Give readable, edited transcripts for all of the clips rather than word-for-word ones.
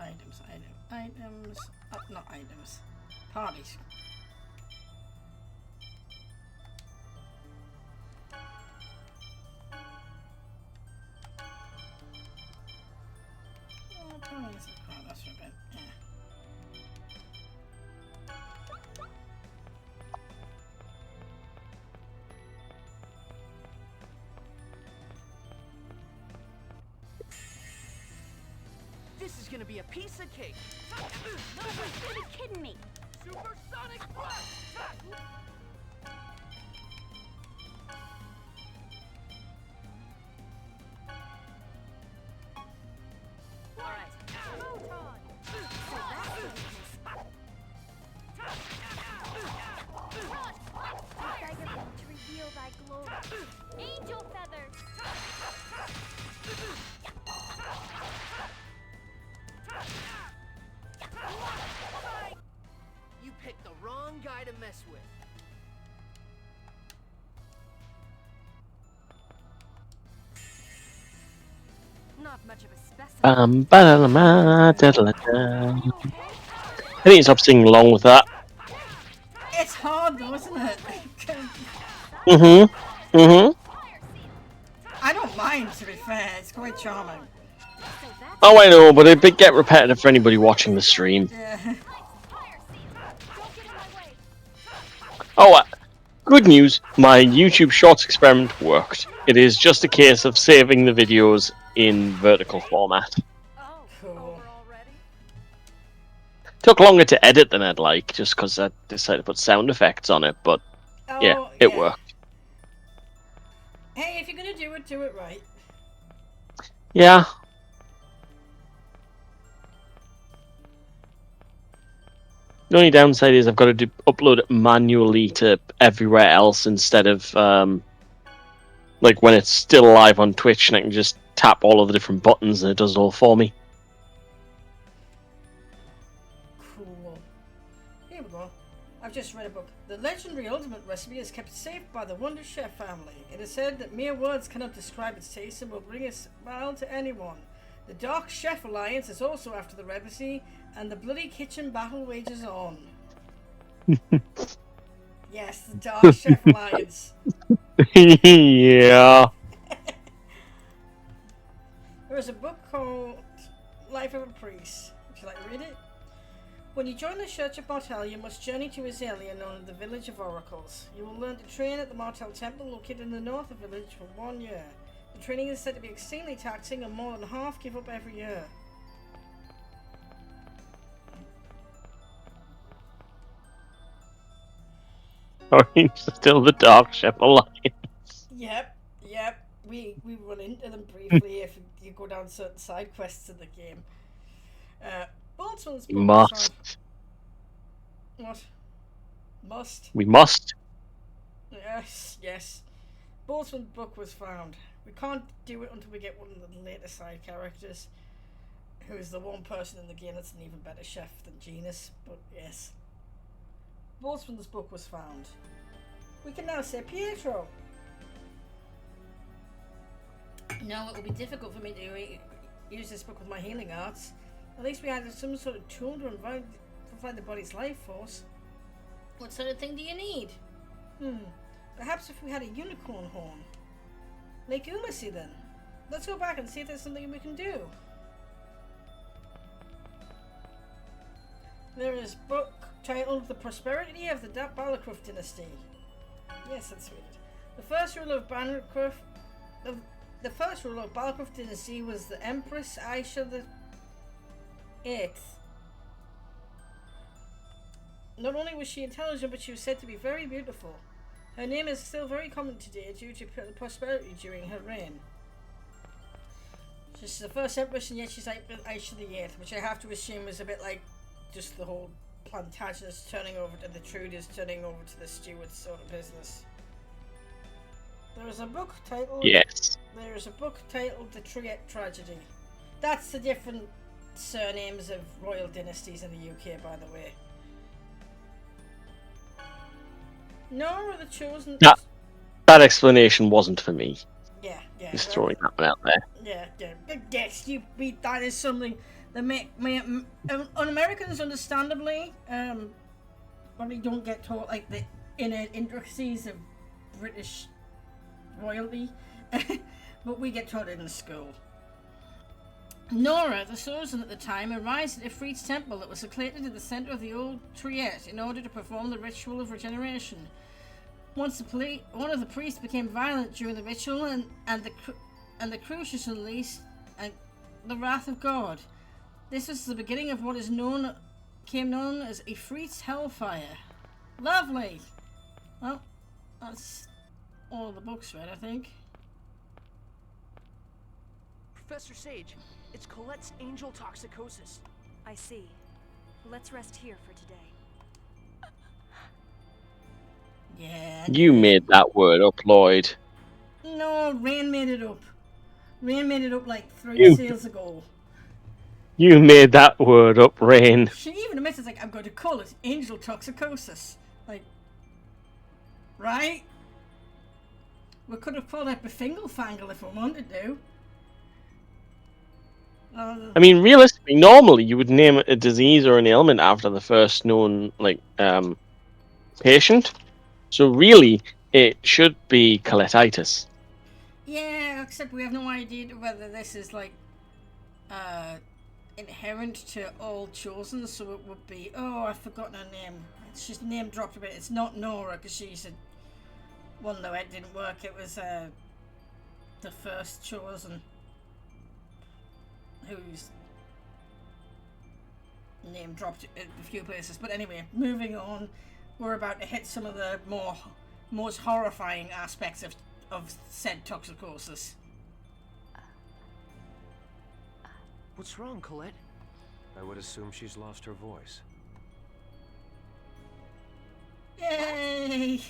items. Not items. Parties. That's for a bit. Yeah. This is gonna be a piece of cake. No, you're kidding me. Supersonic thrust! Alright. Photon! So that's the weakness. Dagger bone to reveal thy glory. Angel feather! You picked the wrong guy to mess with. Not much of a specimen. I need to stop singing along with that. It's hard though, isn't it? I don't mind, to be fair. It's quite charming. Oh, I know, but it'd get repetitive for anybody watching the stream. Yeah. Oh, good news. My YouTube Shorts experiment worked. It is just a case of saving the videos in vertical format. Oh, Cool. over already? Took longer to edit than I'd like, just because I decided to put sound effects on it, but yeah, it worked. Hey, if you're gonna do it right. Yeah. The only downside is I've got to upload it manually to everywhere else instead of like when it's still live on Twitch and I can just tap all of the different buttons and it does it all for me. Cool. Here we go. I've just read a book. The legendary ultimate recipe is kept safe by the Wonder Chef family. It is said that mere words cannot describe its taste and will bring a smile to anyone. The Dark Chef Alliance is also after the recipe, and the bloody kitchen battle wages on. Yes, the Dark Chef Alliance. Yeah. There is a book called Life of a Priest. Would you like to read it? When you join the Church of Martel, you must journey to Azalea, known as the Village of Oracles. You will learn to train at the Martel Temple, located in the north of the village, for 1 year. The training is said to be extremely taxing, and more than half give up every year. Orange is still the Dark Chef Alliance. Yep. We run into them briefly if you go down certain side quests in the game. Boltzmann's book Must. What? Must? We must. Yes. Boltzmann's book was found. We can't do it until we get one of the later side characters, who is the one person in the game that's an even better chef than Genus, but yes. Boltzmann's book was found. We can now say Pietro. No, it will be difficult for me to use this book with my healing arts. At least we had some sort of tool to provide the body's life force. What sort of thing do you need? Perhaps if we had a unicorn horn. Like Ulysses then. Let's go back and see if there's something we can do. There is a book titled The Prosperity of the Balacroft Dynasty. Yes, let's read it. The first ruler of Balacroft Dynasty was the Empress Aisha the Eighth. Not only was she intelligent, but she was said to be very beautiful. Her name is still very common today due to prosperity during her reign. She's the first empress, and yet she's like Aisha the Eighth, which I have to assume is a bit like just the whole Plantagenets turning over to the Truders, turning over to the Stewards sort of business. There is a book titled... Yes. There is a book titled The Triet Tragedy. That's the different surnames of royal dynasties in the UK, by the way. Nor are the chosen... That explanation wasn't for me. Yeah, Yeah. Just throwing that one out there. Yeah. Yes, that is something that Americans, understandably, probably don't get taught like the inner intricacies of British royalty, but we get taught it in school. Nora, the Chosen at the time, arrived at Athred's temple that was located in the centre of the old Triet in order to perform the ritual of regeneration. Once one of the priests became violent during the ritual, and the Crucius unleashed the wrath of God. This was the beginning of what is known as Athred's Hellfire. Lovely! Well, that's all the books read, I think. Professor Sage, it's Colette's angel toxicosis. I see. Let's rest here for today. Yeah. You made that word up, Lloyd. No, Rain made it up. Rain made it up like 3 sales ago. You made that word up, Rain. She even admits, like, I'm going to call it angel toxicosis. Like, right? We could have called it Befingle-Fangle if we wanted to. I mean, realistically, normally you would name a disease or an ailment after the first known, like, patient. So really, it should be coletitis. Yeah, except we have no idea whether this is, like, inherent to all Chosen, so it would be, oh, I've forgotten her name. She's name dropped a bit. It's not Nora, because she's a... Well, no, it didn't work. It was, the first Chosen. Who's name dropped in a few places. But anyway, moving on. We're about to hit some of the most horrifying aspects of said toxicosis. What's wrong, Colette? I would assume she's lost her voice. Yay!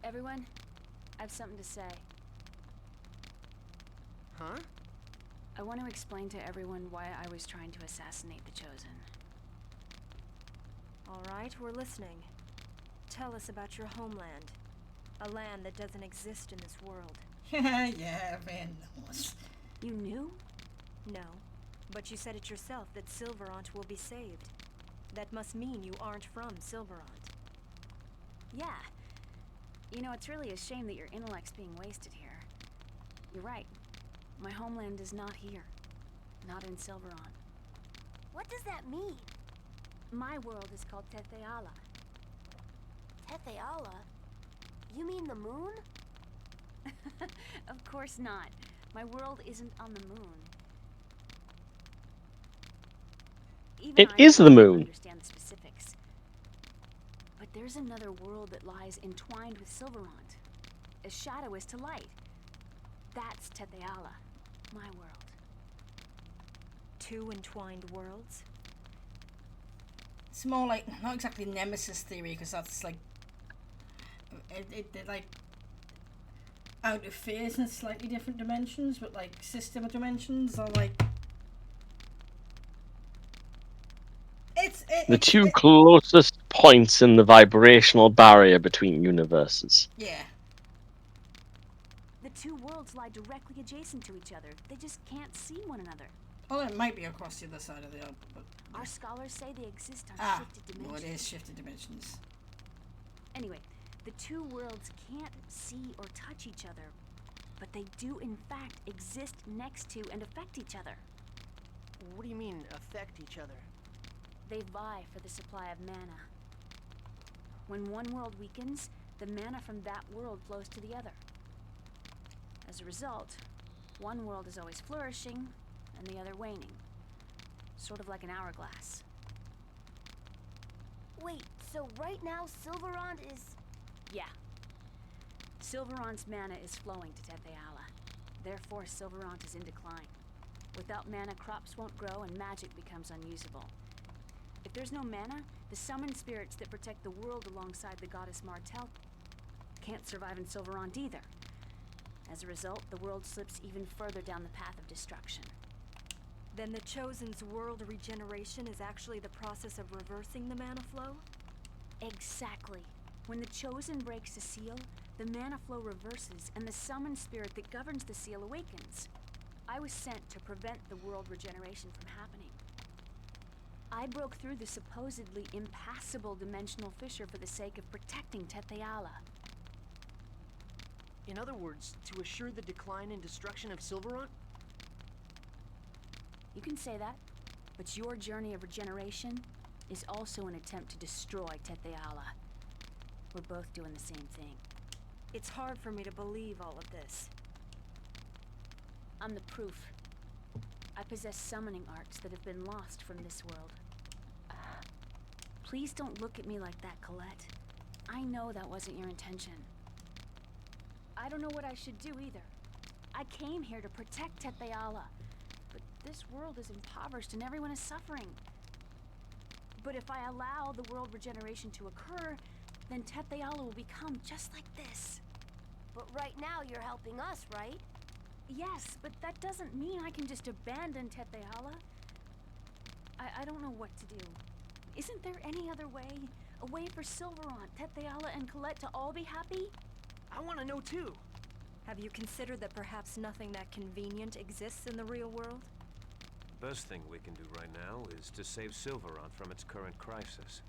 Everyone, I have something to say. Huh? I want to explain to everyone why I was trying to assassinate the Chosen. All right, we're listening. Tell us about your homeland. A land that doesn't exist in this world. Yeah, man. You knew? No, but you said it yourself that Silverant will be saved. That must mean you aren't from Silverant. Yeah. You know, it's really a shame that your intellect's being wasted here. You're right. My homeland is not here. Not in Silverant. What does that mean? My world is called Tetheala. Tetheala? You mean the moon? Of course not. My world isn't on the moon. Even It I is the don't moon. understand the specifics. But there's another world that lies entwined with Silverant, as shadow is to light. That's Tetheala, my world. 2 entwined worlds? It's more like, not exactly Nemesis theory, because that's like, they're like out of phase in slightly different dimensions, but like system of dimensions are like, The two closest points in the vibrational barrier between universes. yeah. The two worlds lie directly adjacent to each other. They just can't see one another. Well, it might be across the other side of the Alp, but Our scholars say they exist on shifted well, dimensions. it is shifted dimensions. Anyway, the two worlds can't see or touch each other, but they do in fact exist next to and affect each other. What do you mean, affect each other? They vie for the supply of mana. When one world weakens, the mana from that world flows to the other. As a result, one world is always flourishing, and the other waning. Sort of like an hourglass. Wait, so right now Silverant is... Yeah. Silverant's mana is flowing to Tetheala. Therefore, Silverant is in decline. Without mana, crops won't grow and magic becomes unusable. If there's no mana, the summoned spirits that protect the world alongside the goddess Martel can't survive in Silverant either. As a result, the world slips even further down the path of destruction. Then the Chosen's world regeneration is actually the process of reversing the mana flow? Exactly. When the Chosen breaks the seal, the mana flow reverses, and the summoned spirit that governs the seal awakens. I was sent to prevent the world regeneration from happening. I broke through the supposedly impassable dimensional fissure for the sake of protecting Tetheala. In other words, to assure the decline and destruction of Silverant? You can say that, but your journey of regeneration is also an attempt to destroy Tetheala. We're both doing the same thing. It's hard for me to believe all of this. I'm the proof. I possess summoning arts that have been lost from this world. Please don't look at me like that, Colette. I know that wasn't your intention. I don't know what I should do either. I came here to protect Tetheala, but this world is impoverished and everyone is suffering. But if I allow the world regeneration to occur, then Tetheala will become just like this. But right now you're helping us, right? Yes, but that doesn't mean I can just abandon Tetheala. I don't know what to do. Isn't there any other way? A way for Silverant, Tetheala, and Colette to all be happy? I want to know too. Have you considered that perhaps nothing that convenient exists in the real world? The best thing we can do right now is to save Silverant from its current crisis.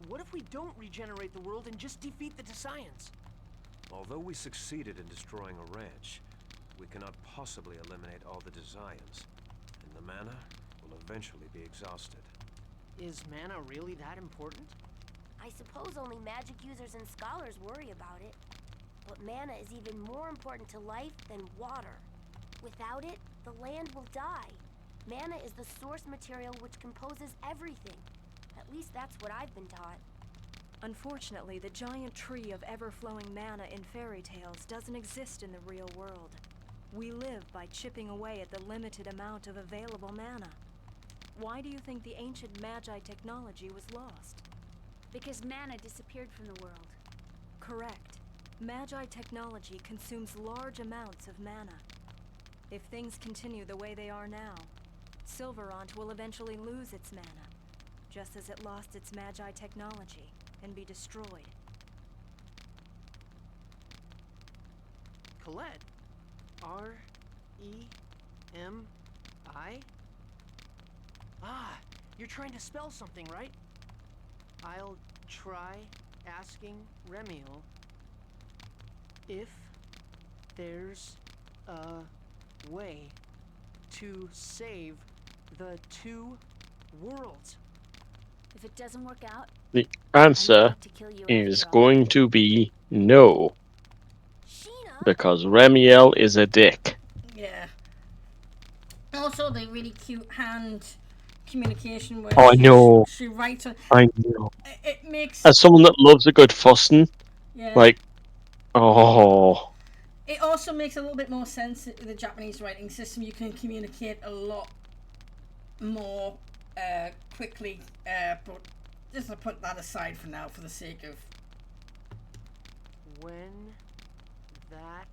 What if we don't regenerate the world and just defeat the Desians? Although we succeeded in destroying a ranch, we cannot possibly eliminate all the Desians, and the mana will eventually be exhausted. Is mana really that important? I suppose only magic users and scholars worry about it. But mana is even more important to life than water. Without it, the land will die. Mana is the source material which composes everything. At least that's what I've been taught. Unfortunately, the giant tree of ever-flowing mana in fairy tales doesn't exist in the real world. We live by chipping away at the limited amount of available mana. Why do you think the ancient Magi technology was lost? Because mana disappeared from the world. Correct. Magi technology consumes large amounts of mana. If things continue the way they are now, Silverant will eventually lose its mana, just as it lost its Magi technology, and be destroyed. Colette? R-E-M-I? Ah, you're trying to spell something, right? I'll try asking Remiel if there's a way to save the two worlds. If it doesn't work out, The I'm answer going to kill you is after all. going to be no, Sheena? because Remiel is a dick. Yeah. Also, the really cute hand communication where Oh, I know. she writes on. I know. It makes. As someone that loves a good fussing, Yeah. like, oh, It also makes a little bit more sense in the Japanese writing system. You can communicate a lot more quickly, but just to put that aside for now for the sake of. When that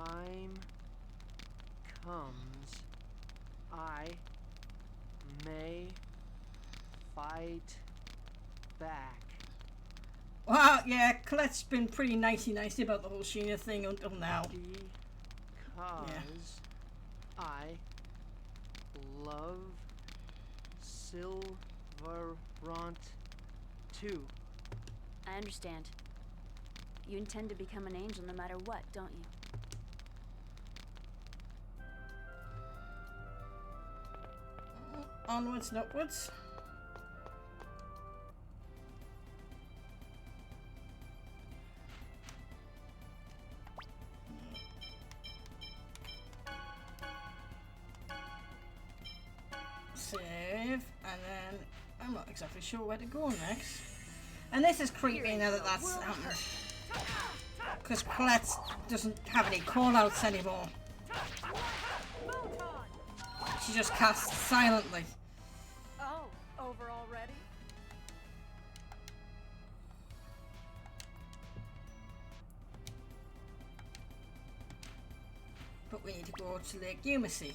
time comes, I may fight back. Wow, yeah, Colette's been pretty nicey about the whole Sheena thing until now. Because I love Silverant too. I understand. You intend to become an angel no matter what, don't you? Onwards and upwards. Save, and then I'm not exactly sure where to go next. And this is creepy now that that's happened. Because Colette doesn't have any call-outs anymore. She just casts silently. Oh, over already? But we need to go to Lake Umacy.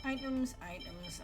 Items, items,